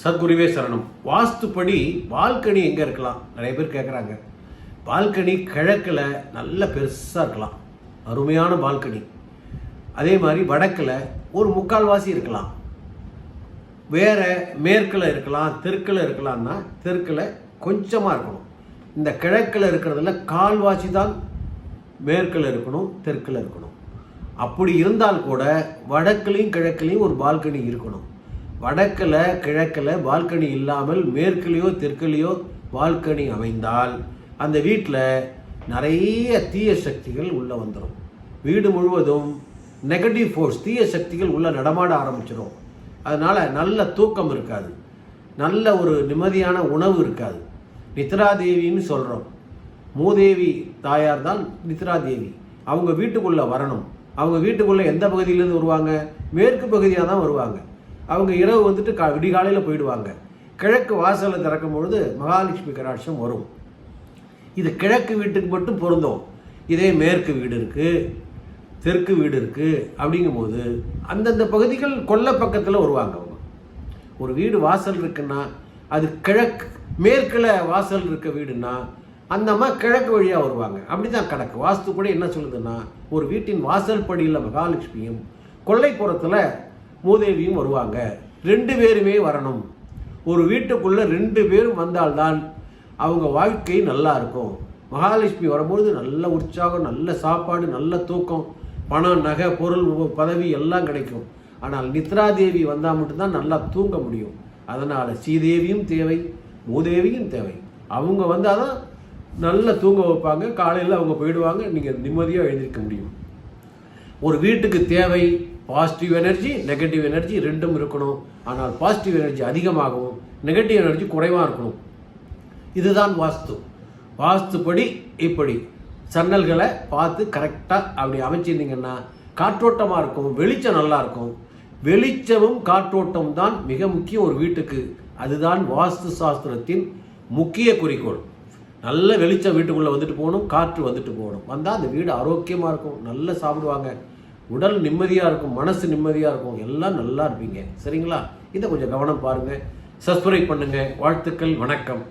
சத்குருவே சரணம். வாஸ்துப்படி பால்கனி எங்கே இருக்கலாம்? நிறைய பேர் கேட்குறாங்க. பால்கனி கிழக்கில் நல்ல பெருசாக இருக்கலாம், அருமையான பால்கனி. அதே மாதிரி வடக்கில் ஒரு முக்கால்வாசி இருக்கலாம், வேறு மேற்கில் இருக்கலாம், தெற்கில் இருக்கலாம்னா தெற்கில் கொஞ்சமாக இருக்கணும். இந்த கிழக்கில் இருக்கிறதுல கால்வாசி தான் மேற்கில் இருக்கணும், தெற்கில் இருக்கணும். அப்படி இருந்தால் கூட வடக்குலையும் கிழக்குலையும் ஒரு பால்கனி இருக்கணும். வடக்கில் கிழக்கில் பால்கனி இல்லாமல் மேற்குலேயோ தெற்குலேயோ பால்கனி அமைந்தால் அந்த வீட்டில் நிறைய தீய சக்திகள் உள்ளே வந்துடும். வீடு முழுவதும் நெகட்டிவ் ஃபோர்ஸ், தீய சக்திகள் உள்ளே நடமாட ஆரம்பிச்சிடும். அதனால் நல்ல தூக்கம் இருக்காது, நல்ல ஒரு நிம்மதியான உணவு இருக்காது. நித்ராதேவின்னு சொல்கிறோம். மூதேவி தாயார் தான் நித்ராதேவி. அவங்க வீட்டுக்குள்ளே வரணும். அவங்க வீட்டுக்குள்ளே எந்த பகுதியிலேருந்து வருவாங்க? மேற்கு பகுதியாக தான் வருவாங்க. அவங்க இரவு வந்துட்டு விடிகாலையில் போயிடுவாங்க. கிழக்கு வாசலை திறக்கும் பொழுது மகாலட்சுமி கடாட்சம் வரும். இது கிழக்கு வீட்டுக்கு மட்டும் பொருந்தும். இதே மேற்கு வீடு இருக்குது, தெற்கு வீடு இருக்குது அப்படிங்கும்போது அந்தந்த பகுதிகள் கொல்லை பக்கத்தில் வருவாங்க. அவங்க ஒரு வீடு வாசல் இருக்குன்னா அது கிழக்கு மேற்கில் வாசல் இருக்க வீடுன்னா அந்த அம்மா கிழக்கு வழியாக வருவாங்க. அப்படி தான் கணக்கு. வாஸ்துப்படி என்ன சொல்லுதுன்னா, ஒரு வீட்டின் வாசல் படியில் மகாலட்சுமியும் கொல்லைப்புறத்தில் மூதேவியும் வருவாங்க. 2 பேருமே வரணும். ஒரு வீட்டுக்குள்ளே 2 பேரும் வந்தால்தான் அவங்க வாழ்க்கை நல்லா இருக்கும். மகாலட்சுமி வரும்போது நல்ல உற்சாகம், நல்ல சாப்பாடு, நல்ல தூக்கம், பணம், நகை, பொருள், பதவி எல்லாம் கிடைக்கும். ஆனால் நித்ராதேவி வந்தால் மட்டும்தான் நல்லா தூங்க முடியும். அதனால் ஸ்ரீதேவியும் தேவை, மூதேவியும் தேவை. அவங்க வந்தால் தான் நல்லா தூங்க வைப்பாங்க. காலையில் அவங்க போயிடுவாங்க, நீங்கள் நிம்மதியாக எழுந்திருக்க முடியும். ஒரு வீட்டுக்கு தேவை பாசிட்டிவ் எனர்ஜி, நெகட்டிவ் எனர்ஜி ரெண்டும் இருக்கணும். ஆனால் பாசிட்டிவ் எனர்ஜி அதிகமாகவும் நெகட்டிவ் எனர்ஜி குறைவாக இருக்கணும். இதுதான் வாஸ்து. வாஸ்துப்படி இப்படி சன்னல்களை பார்த்து கரெக்டாக அப்படி அமைச்சிருந்தீங்கன்னா காற்றோட்டமாக இருக்கும், வெளிச்சம் நல்லா இருக்கும். வெளிச்சமும் காற்றோட்டம் தான் மிக முக்கியம் ஒரு வீட்டுக்கு. அதுதான் வாஸ்து சாஸ்திரத்தின் முக்கிய குறிக்கோள். நல்ல வெளிச்சம் வீட்டுக்குள்ளே வந்துட்டு போகணும், காற்று வந்துட்டு போகணும். வந்தால் அந்த வீடு ஆரோக்கியமாக இருக்கும், நல்லா சாப்பிடுவாங்க, உடல் நிம்மதியாக இருக்கும், மனசு நிம்மதியாக இருக்கும், எல்லாம் நல்லா இருப்பீங்க. சரிங்களா? இதை கொஞ்சம் கவனம் பாருங்கள், சப்ஸ்கிரைப் பண்ணுங்கள். வாழ்த்துக்கள், வணக்கம்.